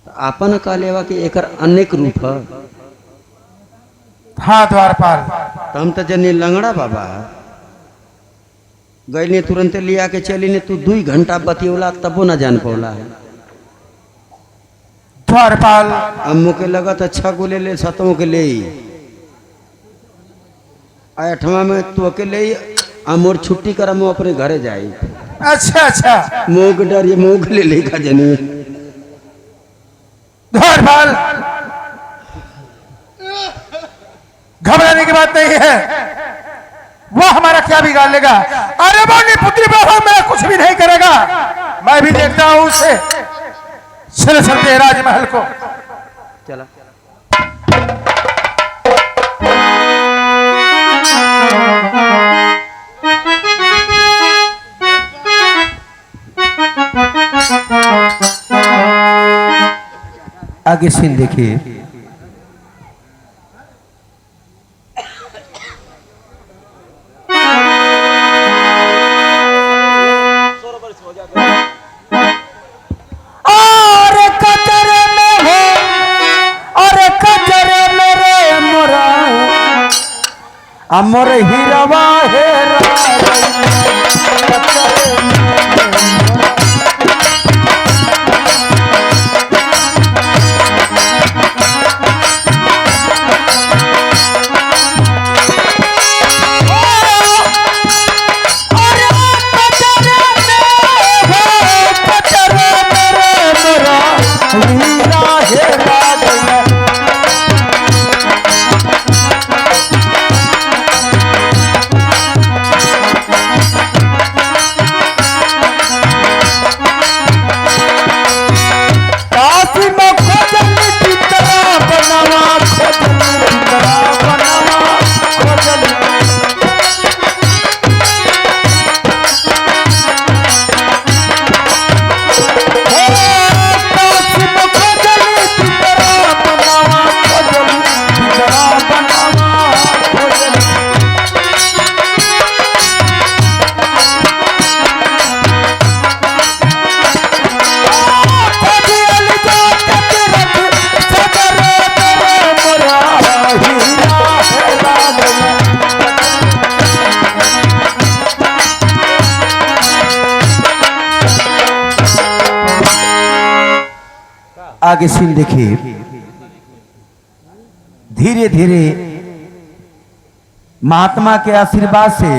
आपन कहलेवा कि एकर अनेक रूप है। हाँ द्वारपाल, तो हम तो जनी लंगड़ा बाबा गई ने तुरंत लिया के चली ने, तू 2 घंटा बतियोला तबो ना जान पौला है। द्वारपाल अम्मू के लगा तो 6 गो ले 7 के ले 8वां में तू अकेले मोर छुट्टी कर हम अपने घरे जाई। अच्छा अच्छा मोग डर ये मोग ले लेगा जनी। द्वारपाल घबराने की बात नहीं है, वो हमारा क्या बिगाड़ लेगा। अरे बोली पुत्री बाबा मेरा कुछ भी नहीं करेगा, मैं भी देखता हूं उसे। चल चलते हैं राजमहल को। चला आगे सीन देखिए। अमर हीरवा हेरा आगे सीन देखिए। धीरे धीरे महात्मा के आशीर्वाद से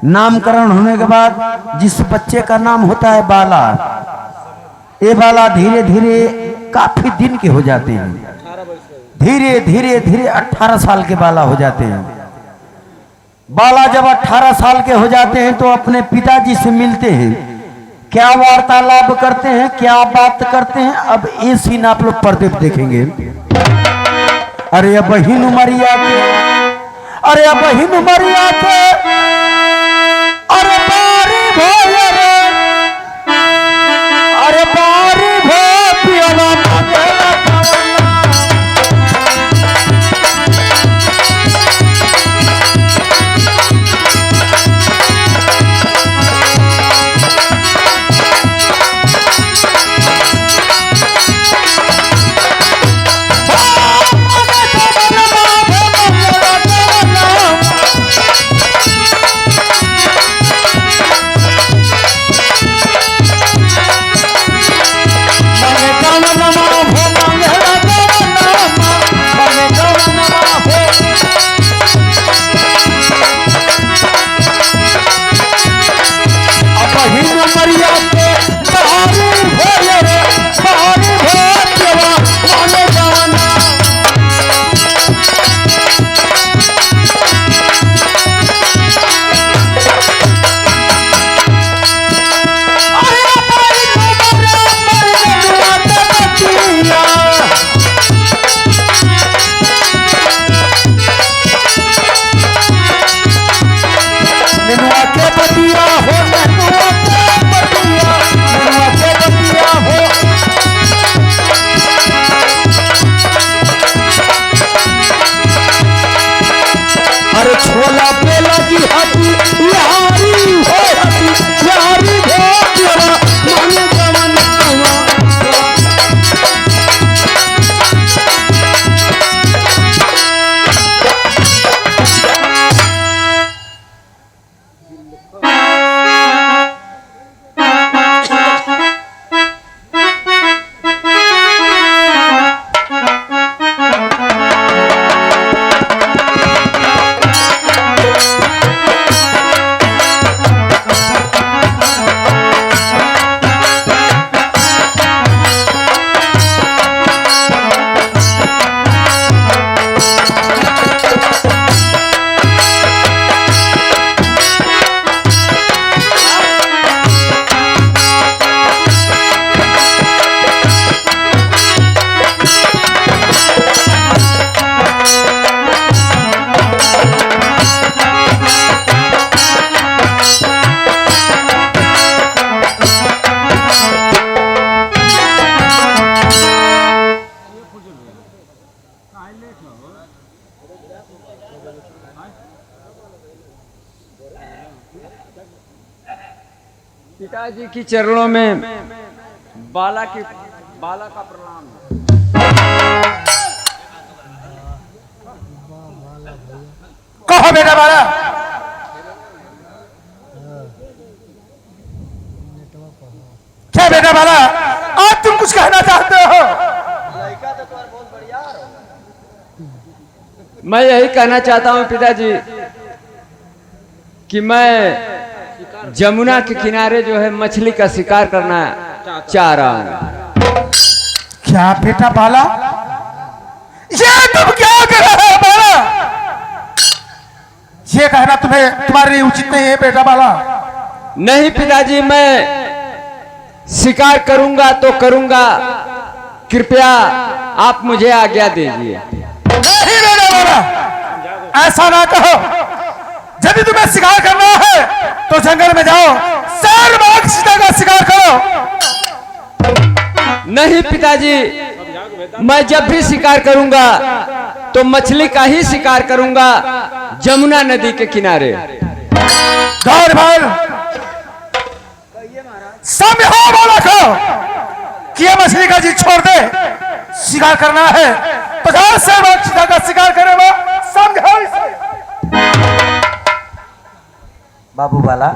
नामकरण होने के बाद जिस बच्चे का नाम होता है बाला, ये बाला धीरे धीरे काफी दिन के हो जाते हैं। धीरे धीरे धीरे 18 साल के बाला हो जाते हैं। बाला जब 18 साल के हो जाते हैं तो अपने पिताजी से मिलते हैं। क्या वार्तालाप करते हैं, क्या बात करते हैं, अब ये सीन आप लोग पर्दे पे देखेंगे। अरे बहिन उमरिया के, अरे बहिन उमरिया के, अरे बारी भोले रे, अरे बारी भो पियाला मंगला पिताजी की चरणों में बाला का प्रणाम। कहो बेटा बाला, क्या बेटा बाला, आज तुम कुछ कहना चाहते हो? मैं यही कहना चाहता हूँ पिताजी कि मैं जमुना के किनारे जो है मछली का शिकार करना चाह रहा हूँ। क्या बेटा बाला, ये तुम क्या कर रहे हो बाला? ये कहना तुम्हारे लिए उचित नहीं है बेटा बाला। नहीं पिताजी, मैं शिकार करूंगा तो करूंगा, कृपया आप मुझे आज्ञा दीजिए। नहीं बेटा बाला, ऐसा ना कहो। यदि तुम्हें शिकार करना है तो जंगल में जाओ, शेर बाघ चीता का शिकार करो। नहीं पिताजी, मैं जब भी शिकार करूंगा तो मछली का ही शिकार करूंगा, जमुना नदी के किनारे। गौर भाई, समझाओ बाला को कि ये मछली का जी छोड़ दे, शिकार करना है तो जाओ शेर बाघ चीता का शिकार करे। वो समझाओ इसे। बाबू बाला,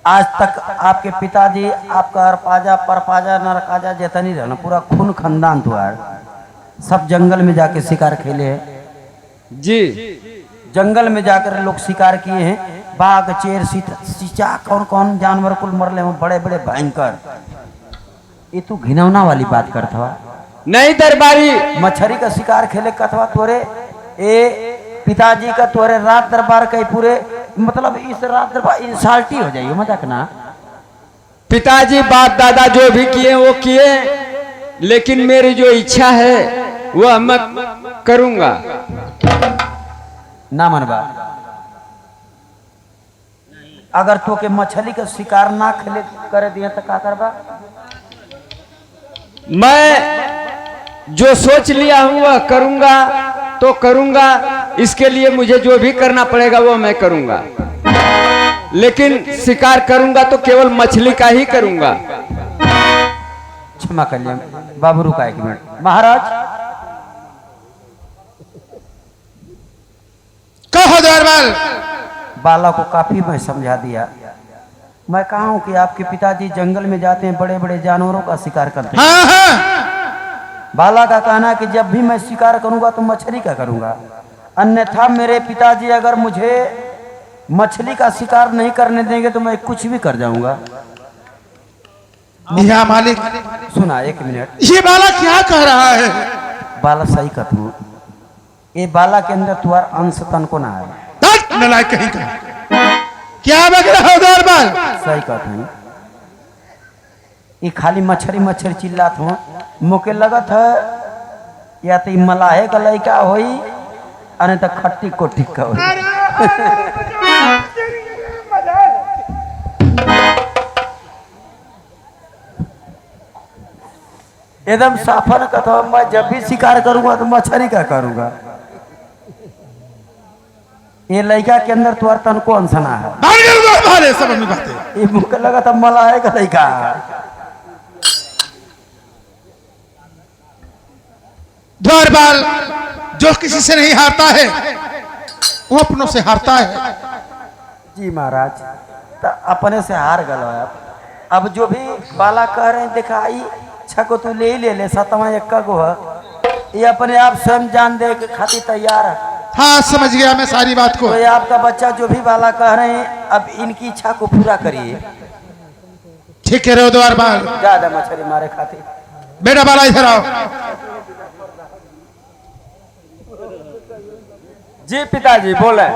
आज तक आपके पिताजी आपका अरपाजा परपाजा नरकाजा जैसा नहीं रहना, पूरा खून खानदान तुम्हार, सब जंगल में जाके शिकार खेले हैं जी। जंगल में जाकर लोग शिकार किए हैं, बाघ चेर सीचा कौन कौन जानवर कुल मरले हो, बड़े बड़े भयंकर। ये तू घिनौना वाली बात करता हुआ नहीं दरबारी, मछली का शिकार खेले कथवा तोरे ए पिताजी का तोरे रात दरबार के पूरे, मतलब इस रात दरबार इंसाल्टी हो जाइए, मजाक ना। पिताजी बाप दादा जो भी किए वो किए, लेकिन मेरी जो इच्छा है वह मैं करूंगा। ना मनबा, अगर तो के मछली का शिकार ना खेले करे दिए तो का करबा? मैं जो सोच लिया हूं वह करूंगा तो करूंगा, इसके लिए मुझे जो भी करना पड़ेगा वो मैं करूंगा, लेकिन शिकार करूंगा तो केवल मछली का ही करूंगा। क्षमा करिए बाबू, रुका 1 मिनट। महाराज कहो दरबार। बाला को काफी मैं समझा दिया। मैं कहा हूं कि आपके पिताजी जंगल में जाते हैं, बड़े बड़े जानवरों का शिकार करते हैं। हाँ हाँ, बाला का कहना है कि जब भी मैं शिकार करूंगा तो मछली का करूंगा, अन्यथा मेरे पिताजी अगर मुझे मछली का शिकार नहीं करने देंगे तो मैं कुछ भी कर जाऊंगा। या मालिक, सुना 1 मिनट। ये बाला क्या कह रहा है? बाला सही कहतू, ये बाला के अंदर तुम्हार अंश तन को ना है। धत नलायक कहीं का, क्या बक रहा हो दरबार? सही कहतू, ये खाली मछली मछली चिल्लात हो, मोके लगत है या तो मलाहे का लड़का होई अने तो खट्टी कोटी का होई। एकदम साफन कथा, मैं जब भी शिकार करूंगा तो मछली का करूंगा। ये लड़का के अंदर तुअर तन को अंसना है। सब अपनी बातें। ये मुझे लगा था मलाहे का लड़का। द्वारपाल जो किसी से नहीं हारता है वो अपनों से हारता है। जी महाराज, तो अपने से हार गलो आप। अब जो भी बाला कह रहे हैं दिखाई छको तू ले ही ले, 7वां 1 गो है, ये अपने आप स्वयं जान दे के खातिर तैयार है। हाँ समझ गया मैं सारी बात को। तो ये आपका बच्चा जो भी बाला कह रहे हैं, अब इनकी इच्छा को पूरा करिए। ठीक है रो द्वारपाल, ज्यादा मछली मारे खातिर। बेटा बाला इधर आओ। जी पिताजी बोले।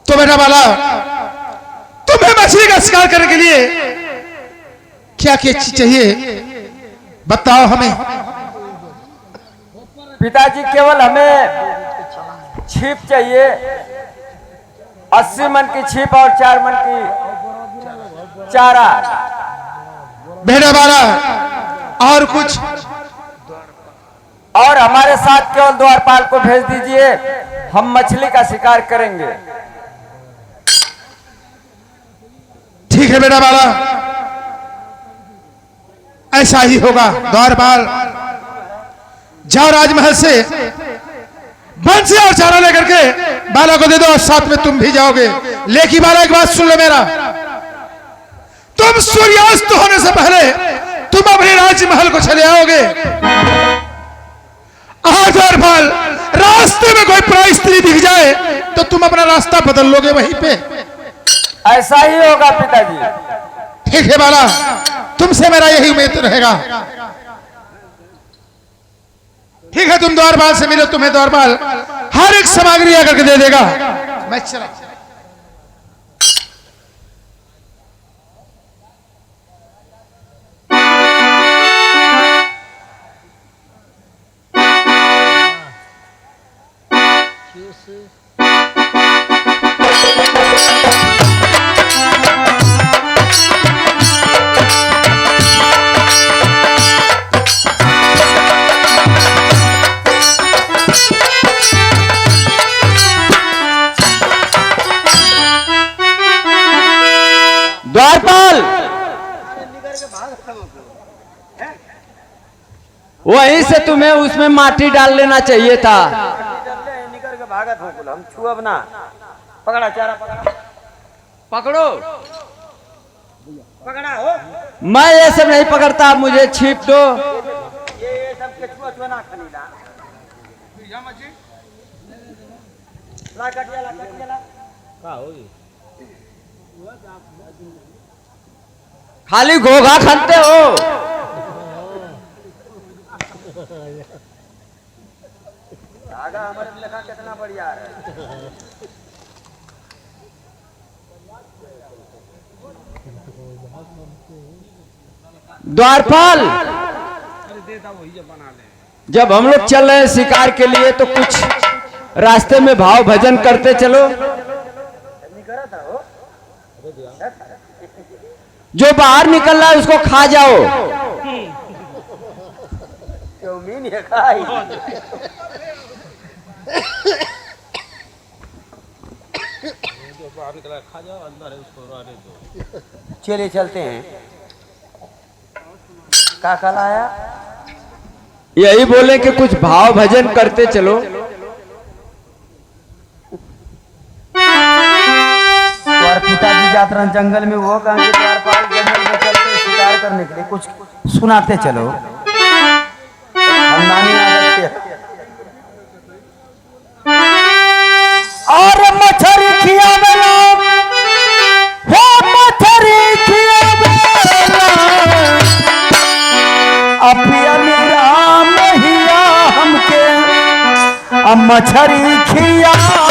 तो बेटा बाला, तुम्हें मछली का शिकार करने के लिए क्या क्या चीज चाहिए बताओ हमें। पिताजी केवल हमें छिप चाहिए, 80 मन की छिप और 4 मन की चारा। बेटा बाला और कुछ? और हमारे साथ केवल द्वारपाल को भेज दीजिए, हम मछली का शिकार करेंगे। ठीक है बेटा बाला, ऐसा ही होगा। द्वारपाल जाओ राजमहल से बंसी और चारा लेकर के बाला को दे दो और साथ में तुम भी जाओगे। लेकिन बाला एक बात सुन लो मेरा, तुम सूर्यास्त होने से पहले तुम अपने राजमहल को चले आओगे। द्वारपाल रास्ते में कोई पराई स्त्री दिख जाए तो तुम अपना रास्ता बदल लोगे वहीं पे। ऐसा ही होगा पिताजी। ठीक है बाला, तुमसे मेरा यही उम्मीद रहेगा। ठीक है, तुम द्वारपाल से मिलो, तुम्हें द्वारपाल हर एक सामग्री आकर के दे देगा। मैं चला। द्वारपाल, वहीं से तुम्हें उसमें माटी डाल लेना चाहिए था। निकर के भागत हो कुल, हम छुअब ना। पकड़ा चारा, पकड़ा पकड़ो। पकड़ा हो। मैं ये सब नहीं पकड़ता, मुझे छीप दो। ये सब के छुआ ना खनीला। ला कटिया ला। का होई? खाली घोघा खाते हो। धागा हमारे लेखा कितना बढ़िया है। द्वारपाल, जब हम लोग चल रहे हैं शिकार के लिए तो कुछ रास्ते में भाव भजन करते चलो। जो बाहर निकल रहा है उसको खा जाओ। चौमीन है खाई। चलिए चलते हैं। का कल आया? यही बोले कि कुछ भाव भजन करते चलो। और पिताजी जात रहे जंगल में, वो कहा कि द्वारपाल जंगल में चलते शिकार करने के लिए कुछ सुनाते चलो। हम नानी आदत के और मछरी खियावेला, हो मछरी खियावेला, अपियली राम हिया हमके मछरी खियावेला।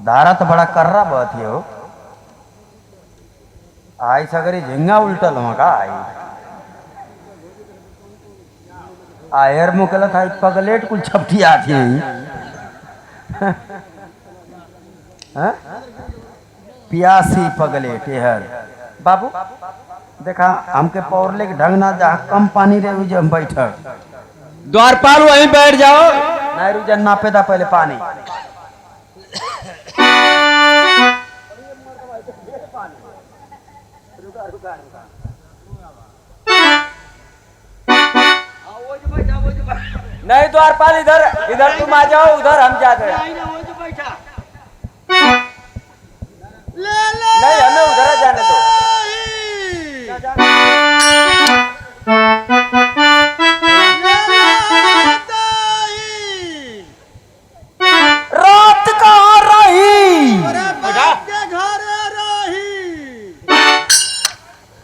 धारा तो बड़ा कर्रा बहुत ही हो आई सगरी झिंगा उल्टल वहां का आई आयर मुकल था पगलेट कुल छपटी आती हैं पियासी पगलेट हर बाबू देखा हमके पौरले के ढंग ना जहाँ कम पानी रहे जो हम बैठक द्वारपाल वहीं बैठ जाओ। नहीं रुजन नापे था पहले पानी नहीं द्वारपाल इधर इधर तुम आ जाओ उधर हम जाते हैं। नहीं हमें उधर जाने दो। रात कहाँ रही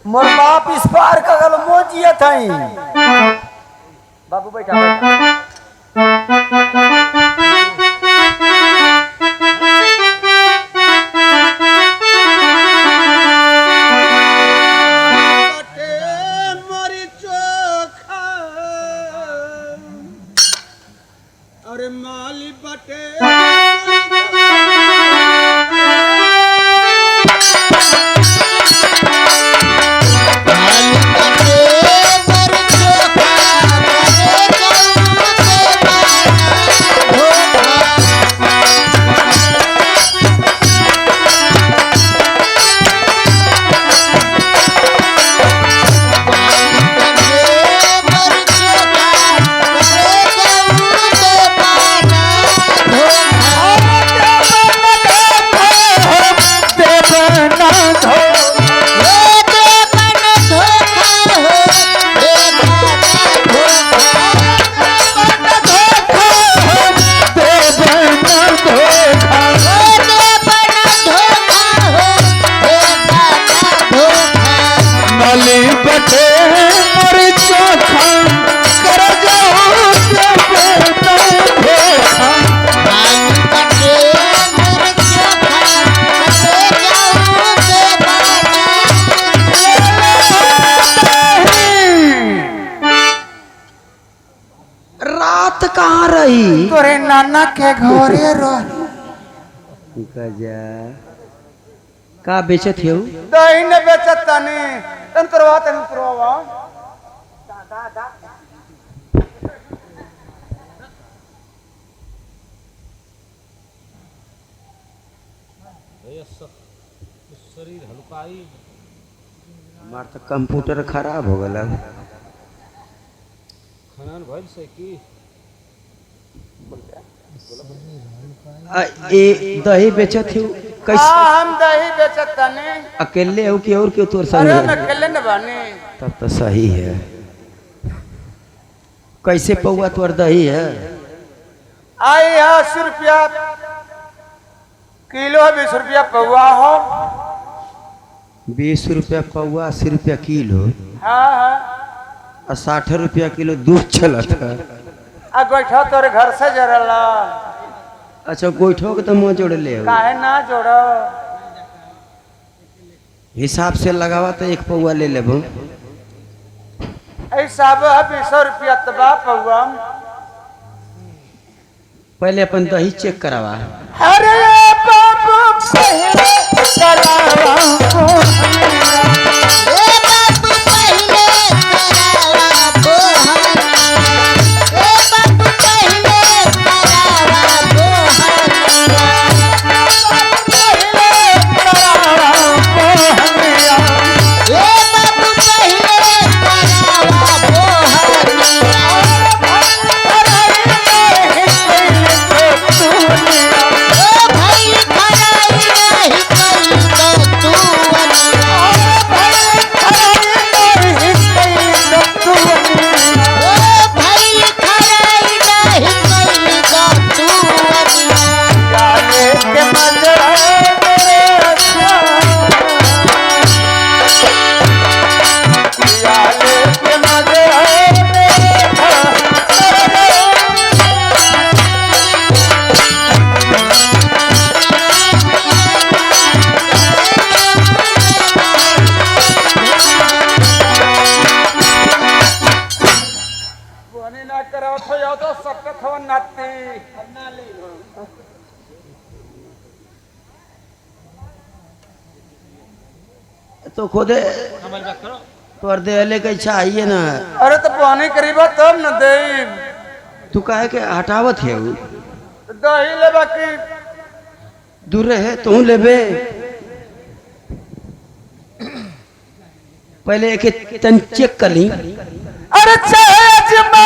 मोर बाप इस पार का गल मोजिया थई बाबू बैठा बैठा कहाँ रही तोरे नाना के घरे गजा का बेचत हो दही ने बेचत तनी तंत्रवा हमार तो कंप्यूटर खराब हो गया ए दही बेचत हो कैसे हम दही बेचत तनी अकेले हो कि और क्यों तोर अरे संग मैं अकेले न बानी तब तो सही है कैसे पौवा तोर दही है आई 80 रुपया किलो 20 रुपया पौवा हो 20 रुपया पौवा 80 रुपया किलो हाँ हाँ और 60 रुपया किलो दूध चलत है आ गोइठा तोरे घर से जरला अच्छा गोइठो के तो मुँह जोड़ ले हो। काहे ना जोड़ो हिसाब से लगावा तो एक पौवा ले लेबो ऐसा 20 रुपया तबा पौवा पहले अपन दही चेक करावा अरे बाबू पहले तू मती तो खुदे तोर देले के इच्छा है ना। अरे तो पानी करीबा तब न दे तू काहे के हटावत है उ? दही ले बाकी दूर है तू लेबे पहले एक तन चेक कर ली। अरे अजमा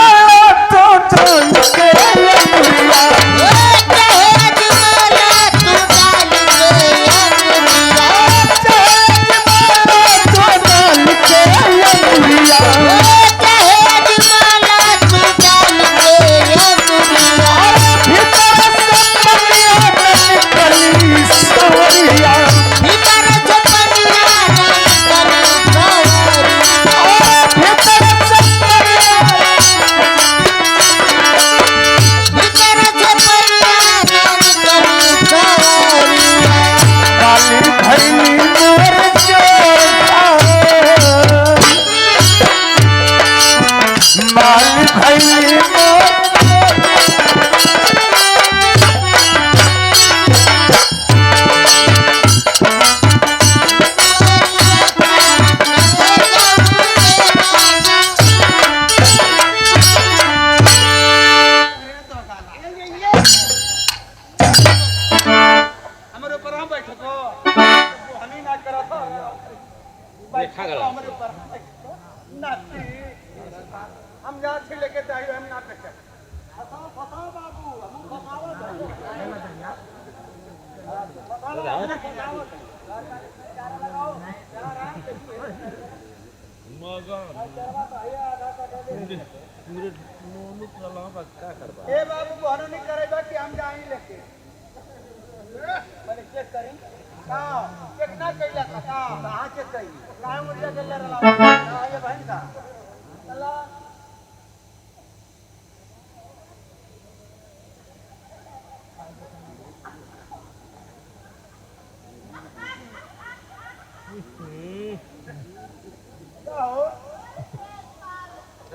तो हम जा लेके चाहिए हम ना देखे फसाओ फसाओ बाबू हम फसाओ ए बाबू बहनो नहीं करेगा कि हम जाएं लेके पहले चेक करें का चेक ना कइला का कहां चेक करी काहे मुझे के ले रहा ये बहन का चला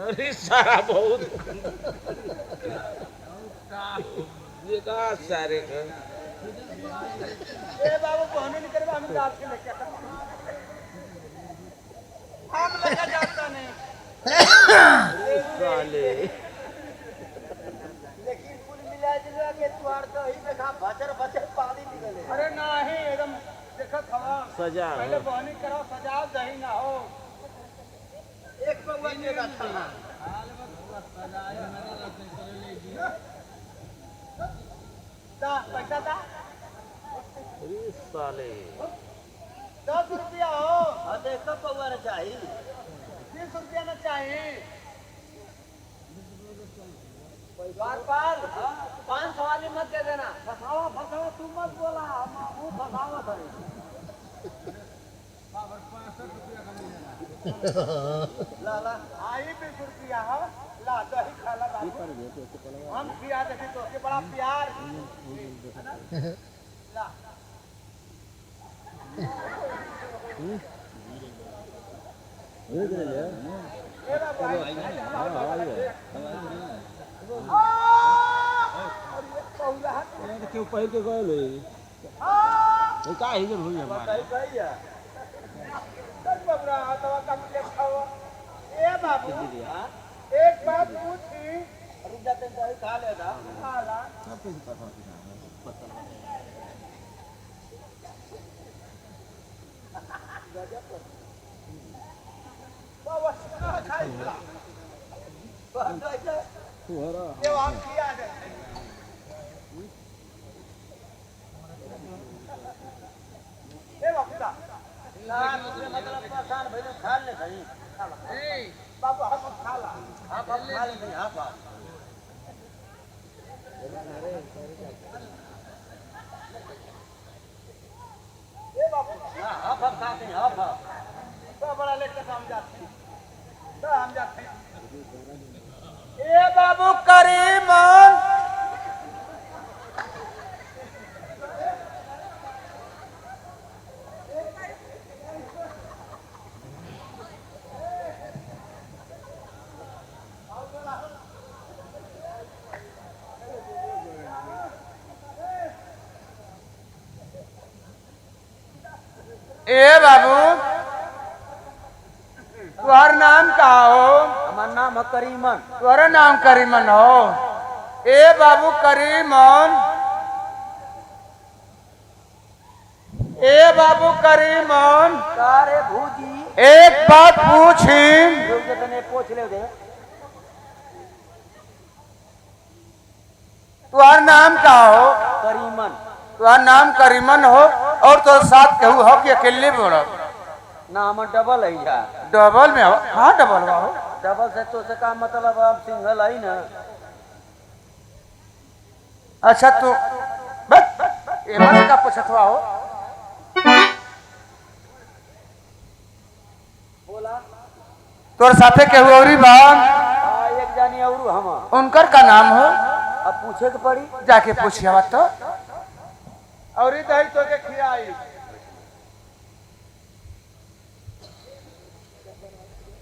अरे सारा बहुत ये का सारे का ए बाबू बहनो नहीं करेगा हम रात के लेके हम लेके जाता नहीं साले लेकिन कुल मिला जुला के द्वार तो ही देखा भचर भचर पानी निकले अरे नहीं एकदम देखा खवा सजा पहले बहनी करो सजाओ दही ना हो एक पौवा देगा था दा पैसा दा अरे साले 10 रुपया हो हाँ देखो पौवा चाहिए 20 रुपया ना चाहिए द्वारपाल 500 वाली मत दे देना फसावा फसावा तुम मत बोला हम फसावा था ला ला आई 20 रुपया हो ला दही खा ला बाबू हम खिया देखे तो के बड़ा प्यार ला ए बाबू क्यों पहले के गए ये का ही जरूर है हमारा ए बाबू एक बात पूछी रुक जाते हैं खा लेगा खा ला बाबा खाएगा ये आप किया है ए बाबूदा मतलब परेशान भइले खा ले भाई बाबू हम खा ला हां बाबू खा ले नहीं हां बाबू ए बाबू हां हम खाते हैं हां तो बड़ा लेकर हम जाते हैं तो हम जाते हैं ए बाबू करीमन ए बाबू तुम्हार नाम का हो? हमारा नाम है करीमन। तुम्हारा नाम करीमन हो? ए बाबू करीमन, ए बाबू करीमन, सारे भूजी एक बात पूछी। पूछ ले दे। तुम्हार नाम का हो? करीमन। तुम्हार नाम करीमन हो और तो साथ कहू हो कि अकेले बोलो? नाम डबल है जा। डबल में हो? हाँ डबल में हो। डबल से तो से का मतलब अब सिंगल आई ना। अच्छा तो बस ये मन का पूछतवा हो? तोर साथे केहू औरी बा? एक जानी और हम। उनकर का नाम हो? अब पूछे के पड़ी। जाके पूछिया तो औरी दही तो के खियाई।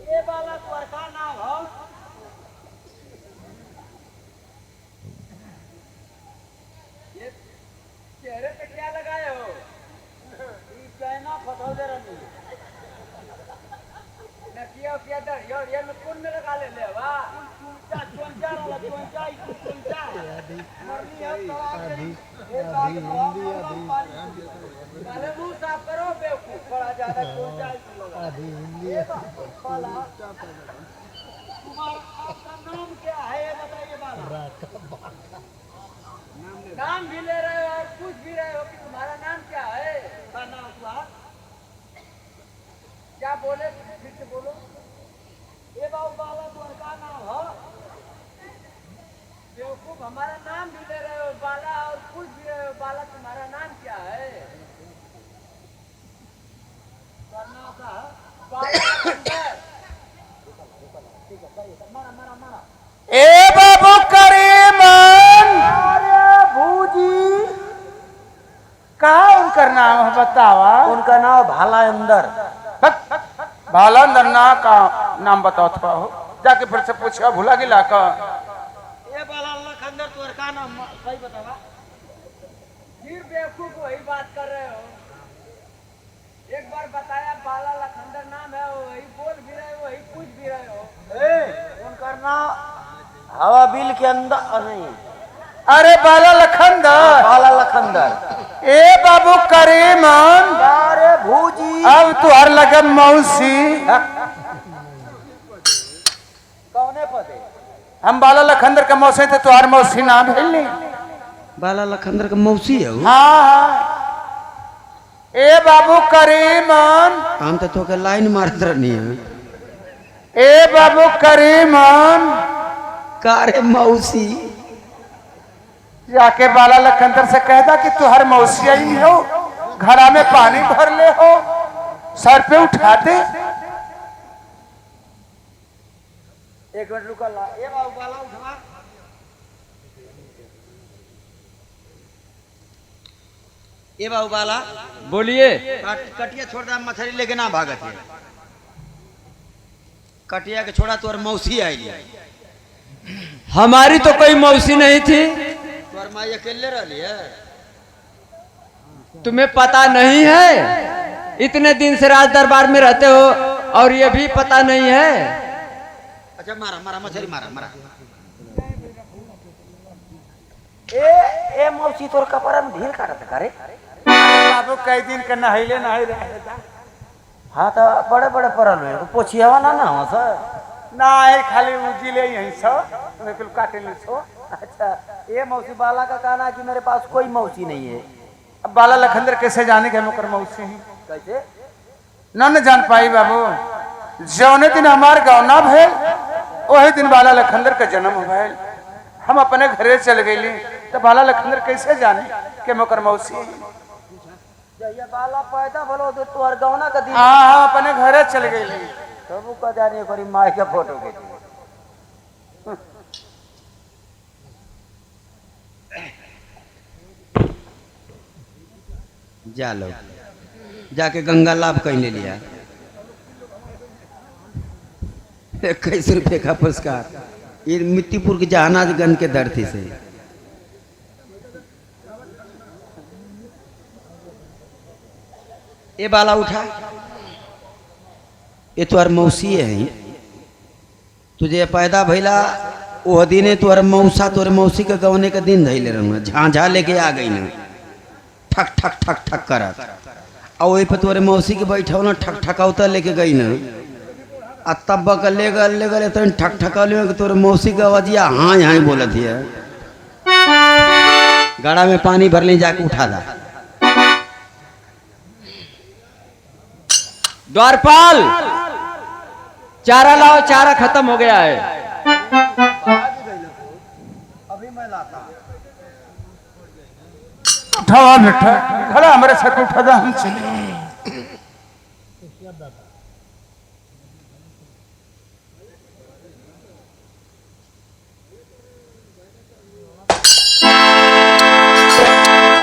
ये वाला तोर का नाम हो? ये चेहरे पे क्या लगाए हो? ये चाइना फटो दे रही। नकिया क्या दर ये में कौन में लगा ले वाह चोंचा वाला चोंचा मरनी है पहले मुंह साफ करो बेवकूफ बड़ा ज्यादा चोंचा आधी हिंदी तुम्हारा आपका नाम क्या है ये बताइए बाला। नाम भी ले रहे हो और पूछ भी रहे हो कि तुम्हारा नाम क्या है? नाम तुम्हारा क्या बोले फिर से बोलो। ये बाबू बाला तुम्हारा नाम हो? बेवकूफ हमारा नाम भी ले रहे हो बाला और पूछ भी रहे हो बाला तुम्हारा नाम क्या है? ए बाबू करीमन, भूजी का उनकर नाम है बतावा? उनका नाम भाला अंदर। भाला अंदर ना का नाम बताओ थोड़ा हो? जाके फिर से पूछा भूला गिला का। ये बाला लखंदर तोर का नाम सही बतावा। फिर बेवकूफ वही बात कर रहे हो। एक बार बताया बाला लखंदर नाम है, वही बोल भी रहे हो, वही पूछ भी रहे हो। उनका नाम हवा बिल के अंदर नहीं। अरे बाला लखंदर। भाला लखंदर। ए बाबू करीमन, अरे भूजी अब तुहर लगे मौसी। कौने पदे? हम बाला लखंदर का मौसी थे, तुहार मौसी नाम है नहीं? बाला लखंदर का मौसी है वो। हाँ हाँ। ए बाबू करीमन, हम तो के लाइन मारत रहनी है। ए बाबू करीमन, का रे मौसी? जाके बाला लखंदर से कहता कि तुहर मौसी आई हो, घड़ा में पानी भर ले हो, सर पे उठा दे। एक मिनट रुका ला। ये बाबू बाला उठवा। ये बाबू बाला बोलिए। कटिया छोड़ दे, मछली लेके ना भागत है। कटिया के छोड़ा तोर मौसी आई। हमारी तो कोई मौसी नहीं थी। तोर माई अकेले रही है। तुम्हें पता नहीं है? इतने दिन से राज दरबार में रहते हो और ये भी पता नहीं है? अच्छा मारा मारा मछली मारा मारा। ए मौसी तोर कपड़ा में ढील काटत करे। बाबू कई दिन के नहैले नहीं रहे। हाँ तो बड़े बड़े परल हुए पोछियावा ना ना सर। ना है खाली उजिले यहीं सो बिल्कुल काटे ले सो। अच्छा ये मौसी बाला का कहना कि मेरे पास कोई मौसी नहीं है। अब बाला लखंदर कैसे जाने के मुकर मौसी ही? कैसे? न जान पाई बाबू। जौने दिन हमार गौना भैल वही दिन बाला लखंदर का जन्म भैल। हम अपने घरे चल गए तो बाला लखंदर कैसे जाने के मुकर मौसी ही? ये बाला पैदा भलो तो तोहर गौना का दिन। हाँ हाँ अपने घरे चल गए। तबु का जाने करी माई के फोटो के। जा लो जाके गंगा लाभ कहीं ले लिया। 21 रुपये का पुरस्कार ये मिट्टीपुर के जहानाजगंज के धरती से। ये बाला उठा, ये तुअर मौसी है। तुझे पैदा भैला वो दिने तुअर मौसा तोरे मौसी के गवने के दिन धैले रहूँ, झांझा लेके आ गई ना ठक ठक ठक ठक करत, और वही पे तोरे मौसी के बैठा ना ठक ठकौता लेके गई ना, आ तब ले गल तो ठक ठका ले तोरे मौसी के आवाजिया हाँ यहाँ बोलत है। गाड़ा में पानी भर ले जाके उठा ला। द्वारपाल चारा लाओ, चारा खत्म हो गया है। उठावा बेटा, खड़ा हमारे साथ उठा था, हम चले।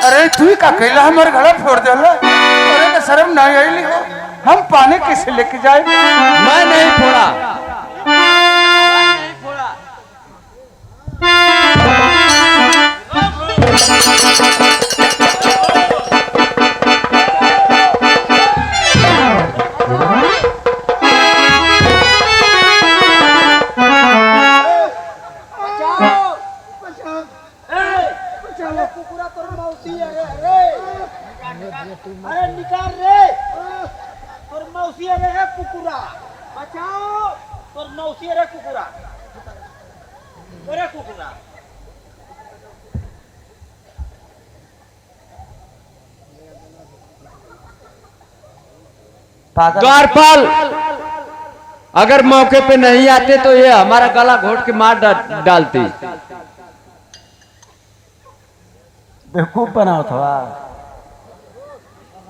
अरे तू का कैला हमारे घड़ा फोड़ देला? अरे तो शर्म नहीं आई हो, हम पानी कैसे लेके जाए? मैं नहीं फोड़ा। अरे निकाल रे, तोर मौसी रे कुकुरा, बचाओ तोर मौसी रे कुकुरा, अरे कुकुरा। द्वारपाल अगर मौके पे नहीं आते तो ये हमारा गला घोट के मार डालती। बेवकूफ बनाओ थोड़ा।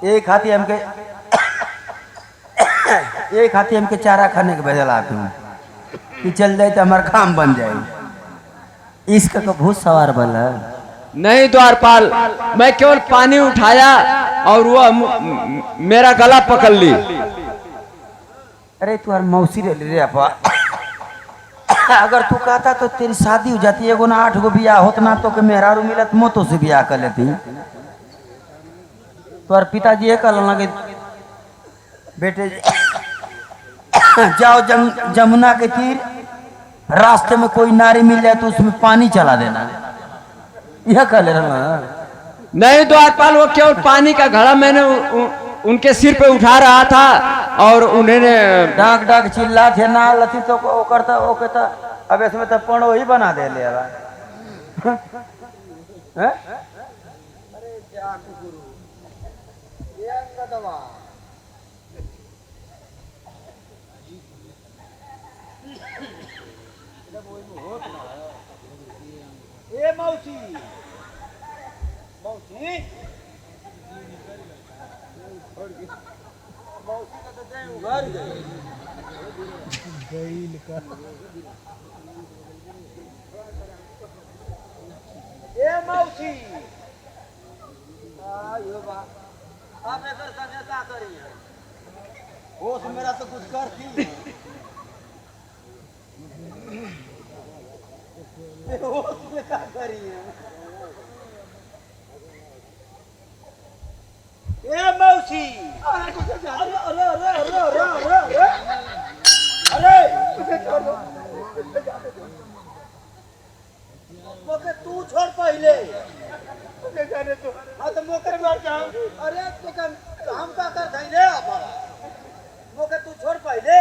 एक हाथी हमके चारा खाने के भेजल आते हूँ कि चल जाए तो हमारा काम बन जाए। इसका तो भूत सवार बल है। नहीं द्वारपाल, मैं केवल पानी उठाया और वो मेरा गला पकड़ ली। अरे तुम्हारी मौसी रे अपा, अगर तू कहता तो तेरी शादी हो जाती। एगो ना 8 गो बियाह होत ना तो के मेहरारू मिलत मोतो से बियाह कर लेती। तुम्हारे पिताजी ये कहल लगे बेटे जाओ जमुना के तीर, रास्ते में कोई नारी मिल जाए तो उसमें पानी चला देना, यह कह ले रहा। नहीं द्वारपाल, वो केवल पानी का घड़ा मैंने उनके सिर पे उठा रहा था और उन्हें डाक डाक चिल्ला थे ना लथी तो वो करता वो कहता अब इसमें तो पणो ही बना दे ले ए मौसी, मौसी मौसी का तो जाए उघार गई का। ए मौसी आयो बा, आपने कर सके का करी है? होश मेरा तो कुछ करती होश में का करी है? ए मौसी, अरे अरे अरे अरे अरे अरे अरे मोके तू छोड़ पहले, जाने तो हाँ तो मोके मार जाऊं। अरे तो काम का कर थे मोके तू छोड़ पहले,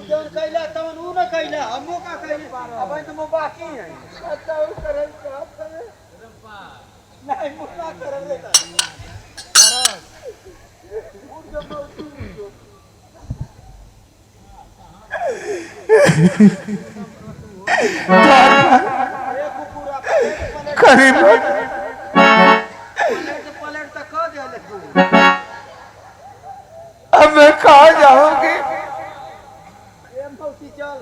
जौन कैला तवन ऊ न कैला, हमो का कैले अब तो मो बाकी है। अच्छा ऊ करे का करे नहीं मुना कर लेता करीब पलट तक खा दे ले तू। अब मैं कहाँ जाऊंगी? ए मौसी चल,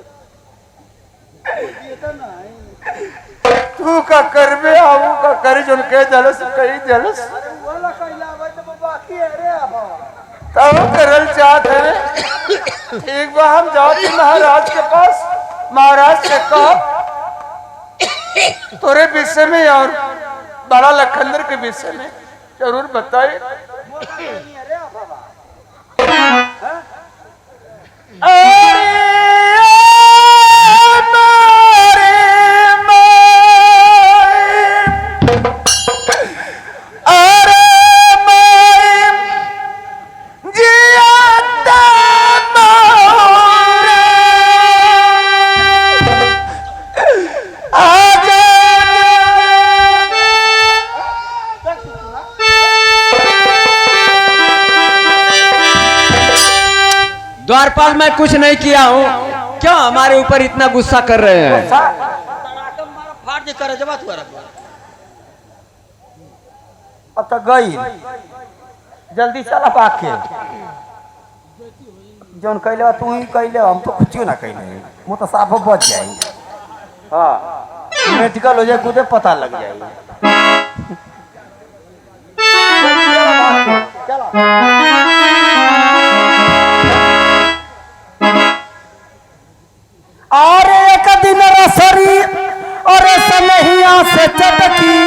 ये तो नहीं तू का कर में आऊ का कर जो के जलस कहीं जलस अरे वाला कैला भाई तो बाकी है रे अब तब करल चाहत है। एक बार हम जाते महाराज के पास, महाराज से कहा तोरे विषय में और बड़ा लखनदर के विषय में जरूर बताए। अरे बाबा द्वारपाल मैं कुछ नहीं किया हूँ, क्यों हमारे ऊपर इतना गुस्सा कर रहे हैं? तड़ाकम मारा फाड़ दे कर जब तू अब तक गई जल्दी चला पाके जौन कैले तू ही कैले हम तो कुछ ना कैले मुँह तो साफ बच जाए। हाँ मेडिकल हो जाए खुदे पता लग जाए। और एक दिन रसरी और सनहिया से चटकी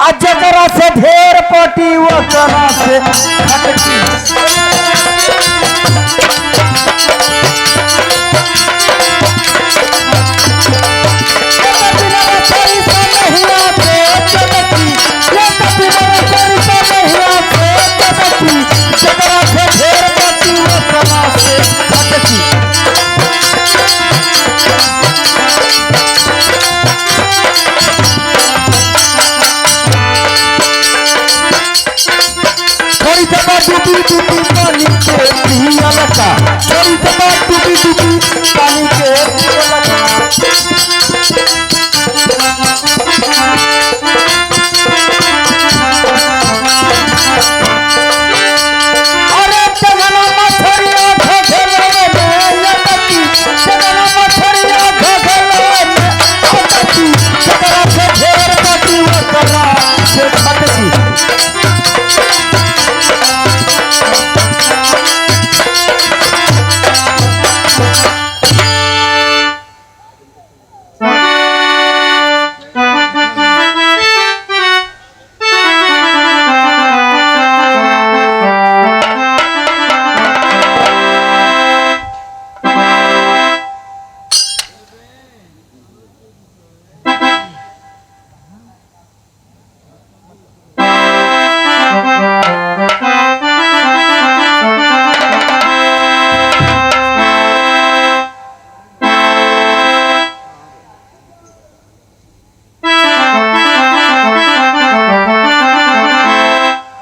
आज जरा से ढेर पटी वो जरा से खटकी।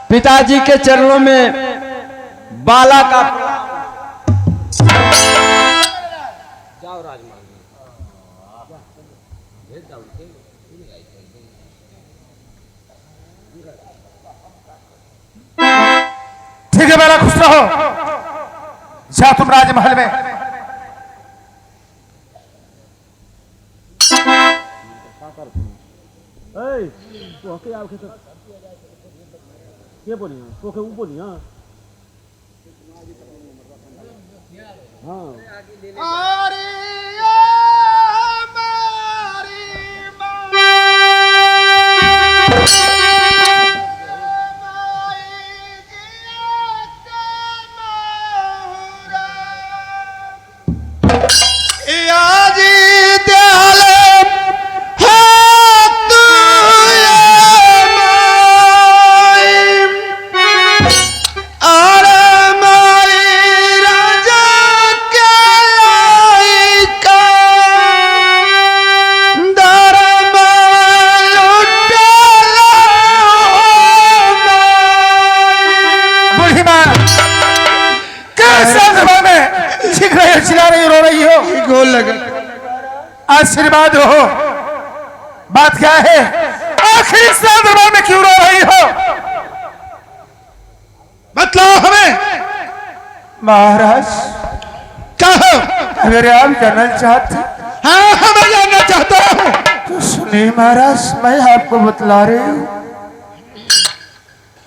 पिताजी के चरणों में बाला का ठीक है बेला, खुश रहो। जा तुम राजमहल में। आशीर्वाद हो। बात क्या है? आखिर इस दरबार में क्यों रो रही हो? बतलाओ हमें। महाराज क्या हो? अगर आप जानना चाहते। हाँ, मैं जानना चाहता हूँ। तो सुनिए महाराज, मैं आपको बतला रही हूँ।